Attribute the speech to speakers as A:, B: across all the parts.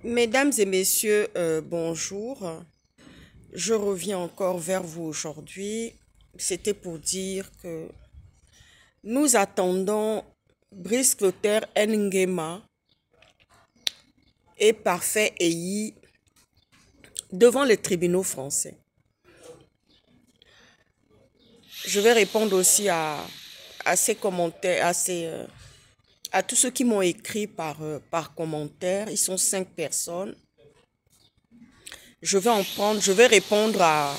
A: Mesdames et messieurs, bonjour. Je reviens encore vers vous aujourd'hui. C'était pour dire que nous attendons Brice Clotaire Nguema et Parfait Eyi devant les tribunaux français. Je vais répondre aussi à ces commentaires, à tous ceux qui m'ont écrit par commentaire. Ils sont 5 personnes. Je vais répondre à...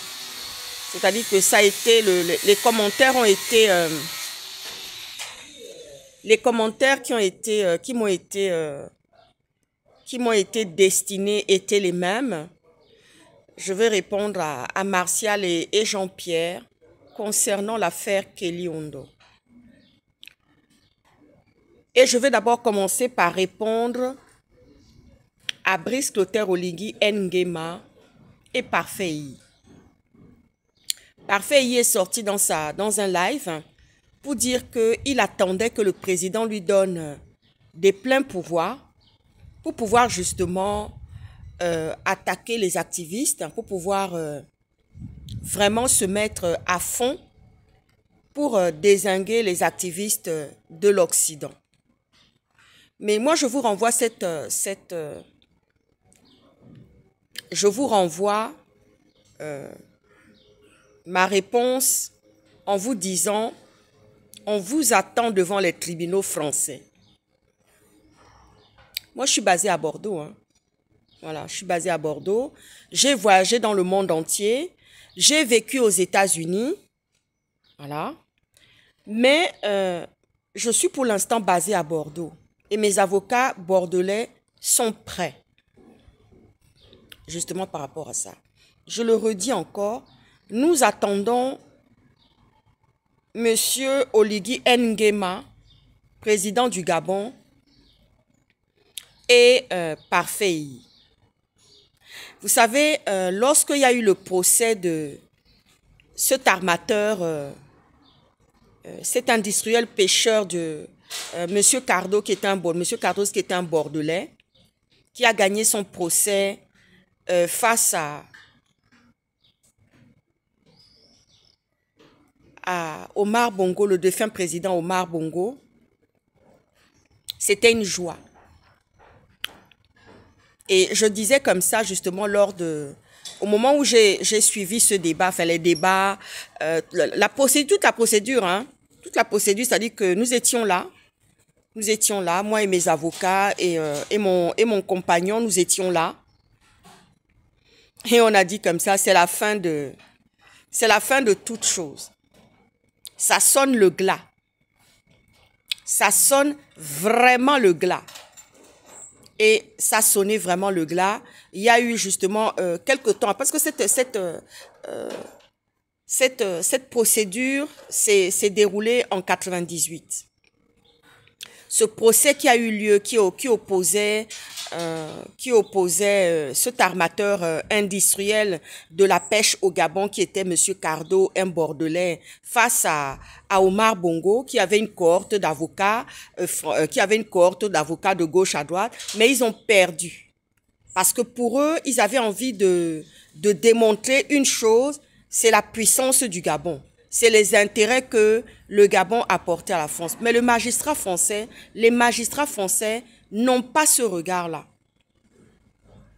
A: C'est-à-dire que ça a été... les commentaires ont été... les commentaires qui m'ont été destinés étaient les mêmes. Je vais répondre à Martial et Jean-Pierre concernant l'affaire Kelly Ondo. Et je vais d'abord commencer par répondre à Brice Clotaire Oligui Nguema et Parfait Eyi. Parfait Eyi est sorti dans un live pour dire qu'il attendait que le président lui donne des pleins pouvoirs pour pouvoir justement attaquer les activistes, pour pouvoir vraiment se mettre à fond pour dézinguer les activistes de l'Occident. Mais moi, je vous renvoie ma réponse en vous disant, on vous attend devant les tribunaux français. Moi, je suis basée à Bordeaux. Voilà, je suis basée à Bordeaux. J'ai voyagé dans le monde entier. J'ai vécu aux États-Unis. Voilà. Mais je suis pour l'instant basée à Bordeaux. Et mes avocats bordelais sont prêts. Justement par rapport à ça. Je le redis encore. Nous attendons Monsieur Oligui Nguema, président du Gabon, et Parfait Eyi. Vous savez, lorsqu'il y a eu le procès de cet armateur, cet industriel pêcheur de Monsieur Cardo, qui était un Bordelais, qui a gagné son procès face à Omar Bongo, le défunt président Omar Bongo, c'était une joie. Et je disais comme ça justement au moment où j'ai suivi ce débat, enfin les débats, toute la procédure, c'est-à-dire que nous étions là, moi et mes avocats et mon compagnon, nous étions là. Et on a dit comme ça, c'est la fin de toute chose. Ça sonne le glas. Ça sonne vraiment le glas. Et ça sonnait vraiment le glas. Il y a eu justement quelques temps, parce que cette procédure s'est déroulée en 98. Ce procès qui a eu lieu, qui opposait cet armateur industriel de la pêche au Gabon, qui était Monsieur Cardo, un Bordelais, face à Omar Bongo, qui avait une cohorte d'avocats, de gauche à droite, mais ils ont perdu. Parce que pour eux, ils avaient envie de démontrer une chose, c'est la puissance du Gabon. C'est les intérêts que le Gabon apportait à la France. Mais les magistrats français n'ont pas ce regard-là.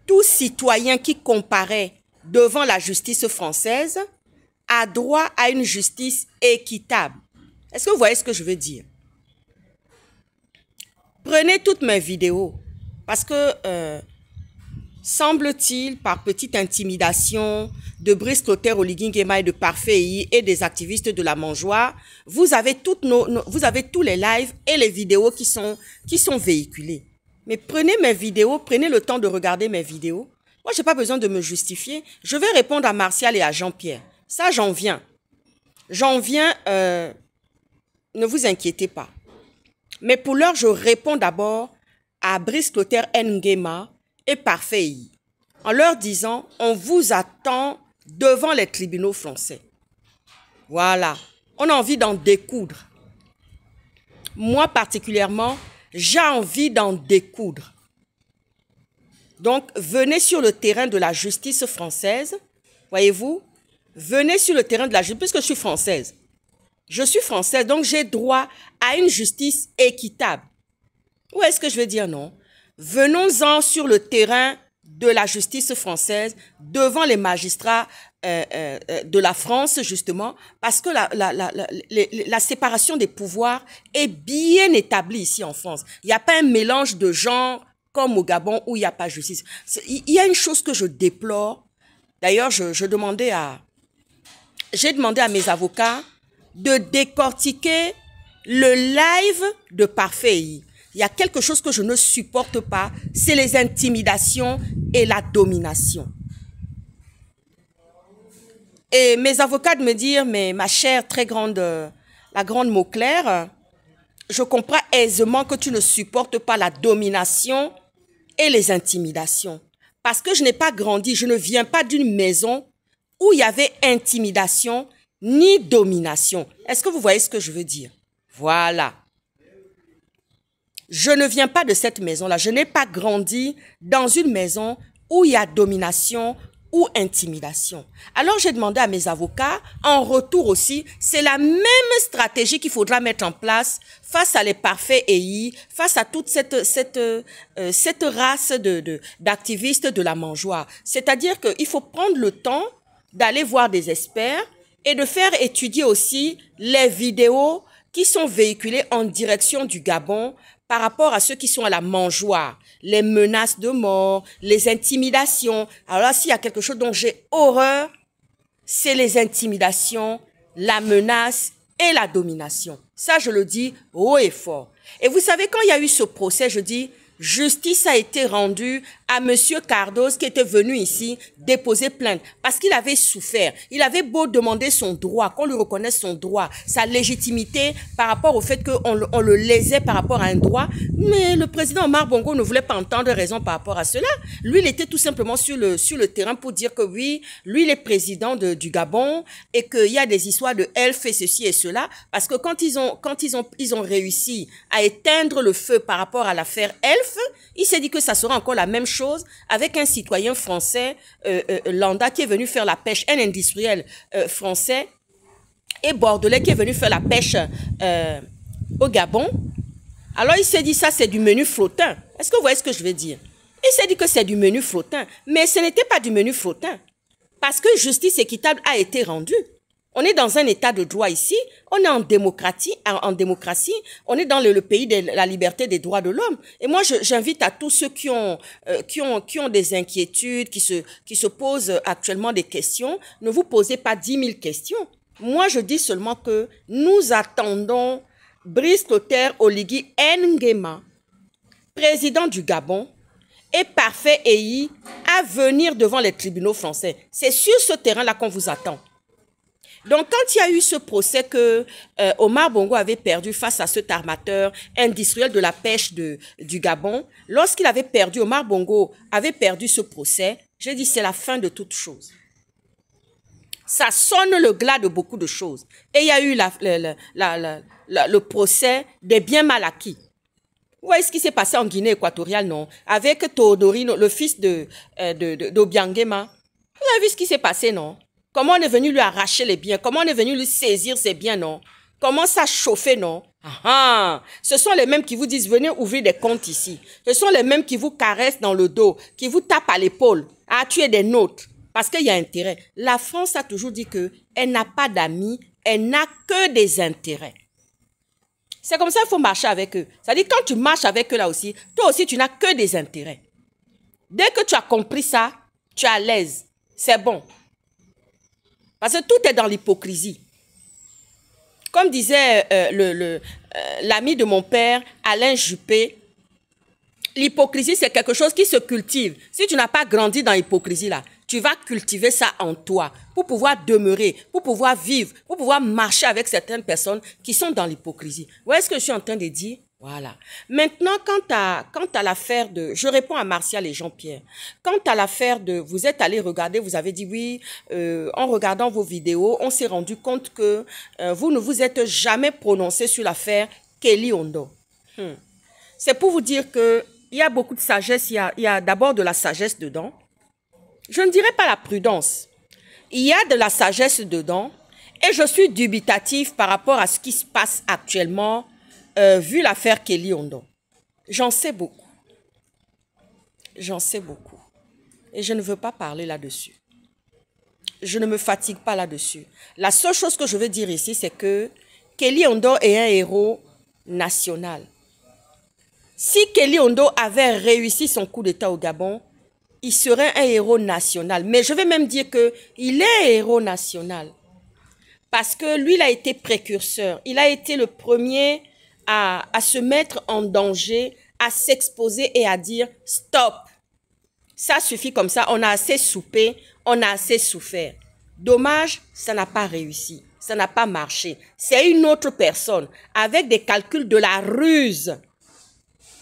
A: Tout citoyen qui comparaît devant la justice française a droit à une justice équitable. Est-ce que vous voyez ce que je veux dire? Prenez toutes mes vidéos parce que semble-t-il, par petite intimidation de Brice Clotaire Oligui Nguema et de Parfait Eyi et des activistes de la Mangeoire, vous avez tous les lives et les vidéos qui sont véhiculés. Mais prenez mes vidéos, prenez le temps de regarder mes vidéos. Moi, je n'ai pas besoin de me justifier. Je vais répondre à Martial et à Jean-Pierre. Ça, j'en viens. Ne vous inquiétez pas. Mais pour l'heure, je réponds d'abord à Brice Clotaire Nguema et Parfait Eyi, en leur disant, on vous attend devant les tribunaux français. Voilà, on a envie d'en découdre. Moi particulièrement, j'ai envie d'en découdre. Donc, venez sur le terrain de la justice française, voyez-vous, venez sur le terrain de la justice, puisque je suis française. Je suis française, donc j'ai droit à une justice équitable. Où est-ce que je veux dire non? Venons-en sur le terrain de la justice française, devant les magistrats de la France, justement, parce que la séparation des pouvoirs est bien établie ici en France. Il n'y a pas un mélange de genres comme au Gabon où il n'y a pas de justice. Il y a une chose que je déplore. D'ailleurs, j'ai demandé à mes avocats de décortiquer le live de Parfait. Il y a quelque chose que je ne supporte pas, c'est les intimidations et la domination. Et mes avocats me disent, mais ma chère, très grande, la grande Mauclair, je comprends aisément que tu ne supportes pas la domination et les intimidations. Parce que je n'ai pas grandi, je ne viens pas d'une maison où il y avait intimidation ni domination. Est-ce que vous voyez ce que je veux dire? Voilà. Je ne viens pas de cette maison-là. Je n'ai pas grandi dans une maison où il y a domination ou intimidation. Alors, j'ai demandé à mes avocats, en retour aussi, c'est la même stratégie qu'il faudra mettre en place face à les parfaits EI, face à toute cette race d'activistes de la mangeoire. C'est-à-dire qu'il faut prendre le temps d'aller voir des experts et de faire étudier aussi les vidéos qui sont véhiculées en direction du Gabon par rapport à ceux qui sont à la mangeoire, les menaces de mort, les intimidations. Alors là, s'il y a quelque chose dont j'ai horreur, c'est les intimidations, la menace et la domination. Ça, je le dis haut et fort. Et vous savez, quand il y a eu ce procès, je dis, justice a été rendue à Monsieur Cardoz qui était venu ici déposer plainte parce qu'il avait souffert. Il avait beau demander son droit, qu'on lui reconnaisse son droit, sa légitimité par rapport au fait qu'on le lésait par rapport à un droit. Mais le président Omar Bongo ne voulait pas entendre raison par rapport à cela. Lui, il était tout simplement sur le terrain pour dire que oui, lui, il est président du Gabon et qu'il y a des histoires de elfes et ceci et cela. Parce que quand ils ont réussi à éteindre le feu par rapport à l'affaire elfe, il s'est dit que ça sera encore la même chose avec un citoyen français, lambda, qui est venu faire la pêche, un industriel français et bordelais qui est venu faire la pêche au Gabon. Alors il s'est dit ça c'est du menu flottant. Est-ce que vous voyez ce que je veux dire? Il s'est dit que c'est du menu flottant, mais ce n'était pas du menu flottant parce que justice équitable a été rendue. On est dans un état de droit ici, on est en démocratie, on est dans le pays de la liberté des droits de l'homme. Et moi, j'invite à tous ceux qui ont des inquiétudes, qui se posent actuellement des questions, ne vous posez pas 10 000 questions. Moi, je dis seulement que nous attendons Brice Clotaire Oligui Nguema, président du Gabon, et Parfait EI à venir devant les tribunaux français. C'est sur ce terrain-là qu'on vous attend. Donc, quand il y a eu ce procès que Omar Bongo avait perdu face à cet armateur industriel de la pêche du Gabon, lorsqu'il avait perdu, Omar Bongo avait perdu ce procès, j'ai dit c'est la fin de toute chose. Ça sonne le glas de beaucoup de choses. Et il y a eu le procès des biens mal acquis. Vous voyez ce qui s'est passé en Guinée équatoriale, non? Avec Théodorino, le fils d'Obiangema. Vous avez vu ce qui s'est passé, non? Comment on est venu lui arracher les biens? Comment on est venu lui saisir ses biens, non? Comment ça chauffer, non? Ah, ce sont les mêmes qui vous disent, venez ouvrir des comptes ici. Ce sont les mêmes qui vous caressent dans le dos, qui vous tapent à l'épaule. Ah, tu es des nôtres. Parce qu'il y a intérêt. La France a toujours dit qu'elle n'a pas d'amis, elle n'a que des intérêts. C'est comme ça qu'il faut marcher avec eux. C'est-à-dire, quand tu marches avec eux là aussi, toi aussi, tu n'as que des intérêts. Dès que tu as compris ça, tu es à l'aise. C'est bon. Parce que tout est dans l'hypocrisie. Comme disait l'ami de mon père, Alain Juppé, l'hypocrisie, c'est quelque chose qui se cultive. Si tu n'as pas grandi dans l'hypocrisie, là, tu vas cultiver ça en toi pour pouvoir demeurer, pour pouvoir vivre, pour pouvoir marcher avec certaines personnes qui sont dans l'hypocrisie. Vous voyez ce que je suis en train de dire? Voilà. Maintenant, quant à l'affaire de... Je réponds à Martial et Jean-Pierre. Quant à l'affaire de... Vous êtes allé regarder, vous avez dit oui, en regardant vos vidéos, on s'est rendu compte que vous ne vous êtes jamais prononcé sur l'affaire Kelly Ondo. C'est pour vous dire que il y a beaucoup de sagesse, il y a d'abord de la sagesse dedans. Je ne dirais pas la prudence. Il y a de la sagesse dedans et je suis dubitatif par rapport à ce qui se passe actuellement, vu l'affaire Kelly Ondo. J'en sais beaucoup. J'en sais beaucoup. Et je ne veux pas parler là-dessus. Je ne me fatigue pas là-dessus. La seule chose que je veux dire ici, c'est que Kelly Ondo est un héros national. Si Kelly Ondo avait réussi son coup d'État au Gabon, il serait un héros national. Mais je vais même dire qu'il est un héros national. Parce que lui, il a été précurseur. Il a été le premier à se mettre en danger, à s'exposer et à dire « Stop ». Ça suffit comme ça, on a assez soupé, on a assez souffert. Dommage, ça n'a pas réussi, ça n'a pas marché. C'est une autre personne avec des calculs de la ruse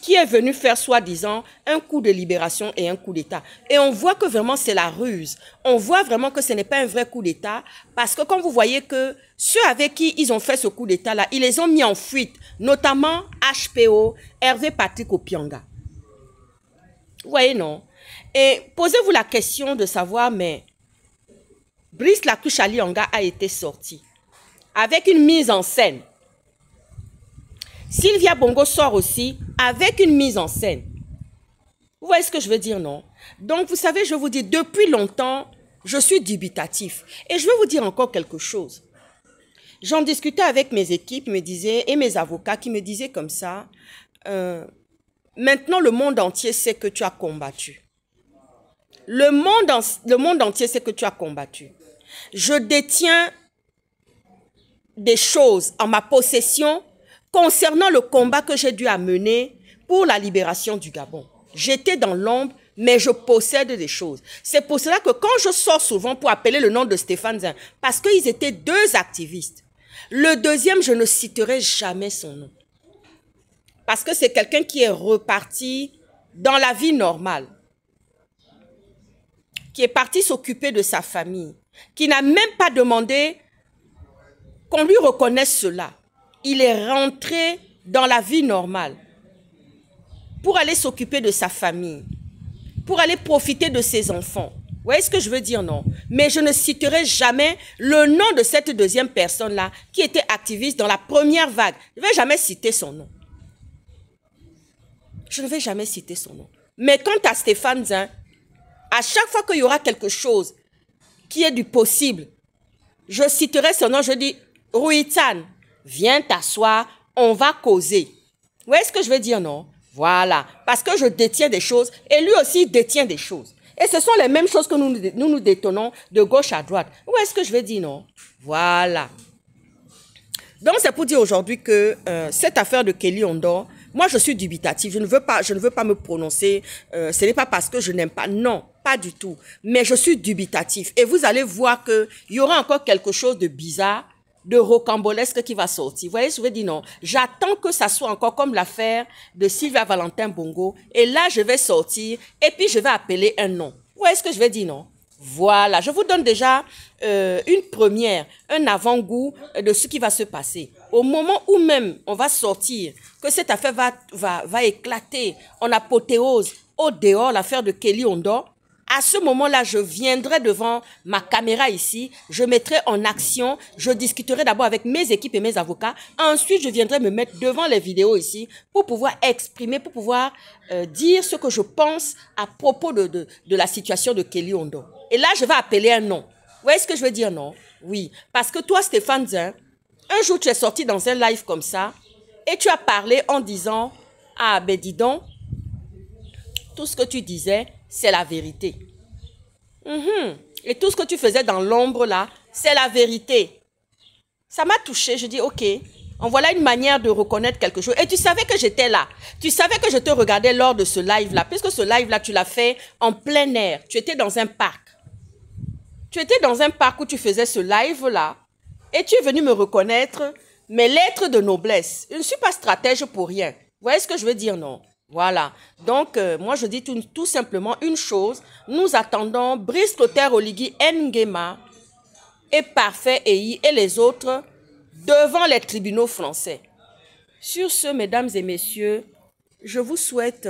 A: qui est venue faire soi-disant un coup de libération et un coup d'État. Et on voit que vraiment c'est la ruse. On voit vraiment que ce n'est pas un vrai coup d'État parce que quand vous voyez que ceux avec qui ils ont fait ce coup d'État-là, ils les ont mis en fuite, notamment HPO, Hervé Patrick Opianga. Vous voyez, non? Et posez-vous la question de savoir, mais Brice Lakuchali Anga a été sorti avec une mise en scène. Sylvia Bongo sort aussi avec une mise en scène. Vous voyez ce que je veux dire, non? Donc, vous savez, je vous dis, depuis longtemps, je suis dubitatif. Et je vais vous dire encore quelque chose. J'en discutais avec mes équipes et mes avocats qui me disaient comme ça, maintenant le monde entier sait que tu as combattu. Le monde entier sait que tu as combattu. Je détiens des choses en ma possession concernant le combat que j'ai dû amener pour la libération du Gabon. J'étais dans l'ombre, mais je possède des choses. C'est pour cela que quand je sors souvent pour appeler le nom de Stéphane Zin, parce qu'ils étaient deux activistes. Le deuxième, je ne citerai jamais son nom. Parce que c'est quelqu'un qui est reparti dans la vie normale, qui est parti s'occuper de sa famille, qui n'a même pas demandé qu'on lui reconnaisse cela. Il est rentré dans la vie normale pour aller s'occuper de sa famille, pour aller profiter de ses enfants. Vous voyez ce que je veux dire, non? Mais je ne citerai jamais le nom de cette deuxième personne-là qui était activiste dans la première vague. Je ne vais jamais citer son nom. Je ne vais jamais citer son nom. Mais quant à Stéphane Zin, à chaque fois qu'il y aura quelque chose qui est du possible, je citerai son nom, je dis, Ruitan, viens t'asseoir, on va causer. Vous voyez ce que je veux dire, non? Voilà, parce que je détiens des choses et lui aussi détient des choses. Et ce sont les mêmes choses que nous détenons de gauche à droite. Vous voyez ce que je veux dire, non? Voilà. Donc, c'est pour dire aujourd'hui que cette affaire de Kelly Ondo, moi, je suis dubitative. Je ne veux pas me prononcer. Ce n'est pas parce que je n'aime pas. Non, pas du tout. Mais je suis dubitatif. Et vous allez voir qu'il y aura encore quelque chose de bizarre, de rocambolesque qui va sortir. Vous voyez, je veux dire non. J'attends que ça soit encore comme l'affaire de Sylvia Valentin Bongo. Et là, je vais sortir et puis je vais appeler un nom. Vous voyez ce que je veux dire, non? Voilà, je vous donne déjà une première, un avant-goût de ce qui va se passer. Au moment où même on va sortir, que cette affaire va éclater en apothéose au dehors, l'affaire de Kelly Ondo, à ce moment-là, je viendrai devant ma caméra ici, je mettrai en action, je discuterai d'abord avec mes équipes et mes avocats. Ensuite, je viendrai me mettre devant les vidéos ici pour pouvoir exprimer, pour pouvoir dire ce que je pense à propos de la situation de Kelly Ondo. Et là, je vais appeler un nom. Vous voyez ce que je veux dire, non? Oui. Parce que toi, Stéphane Zin, un jour, tu es sorti dans un live comme ça et tu as parlé en disant « Ah, ben dis donc, tout ce que tu disais, c'est la vérité. Et tout ce que tu faisais dans l'ombre là, c'est la vérité. » Ça m'a touché. Je dis, ok, en voilà une manière de reconnaître quelque chose. Et tu savais que j'étais là. Tu savais que je te regardais lors de ce live-là. Puisque ce live-là, tu l'as fait en plein air. Tu étais dans un parc. Tu étais dans un parc où tu faisais ce live-là. Et tu es venu me reconnaître mes lettres de noblesse. Je ne suis pas stratège pour rien. Vous voyez ce que je veux dire, non? Voilà. Donc, moi, je dis tout simplement une chose. Nous attendons Brice Clotaire Oligui Nguema et Parfait Eyi et les autres devant les tribunaux français. Sur ce, mesdames et messieurs, je vous souhaite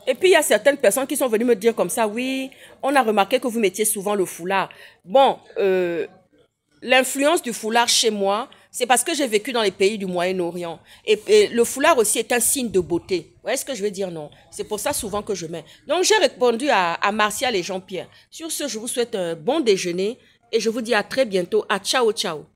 A: Et puis, il y a certaines personnes qui sont venues me dire comme ça, oui, on a remarqué que vous mettiez souvent le foulard. Bon, l'influence du foulard chez moi, c'est parce que j'ai vécu dans les pays du Moyen-Orient. Et le foulard aussi est un signe de beauté. Vous voyez ce que je veux dire, non? C'est pour ça souvent que je mets. Donc, j'ai répondu à Martial et Jean-Pierre. Sur ce, je vous souhaite un bon déjeuner et je vous dis à très bientôt. À ciao, ciao.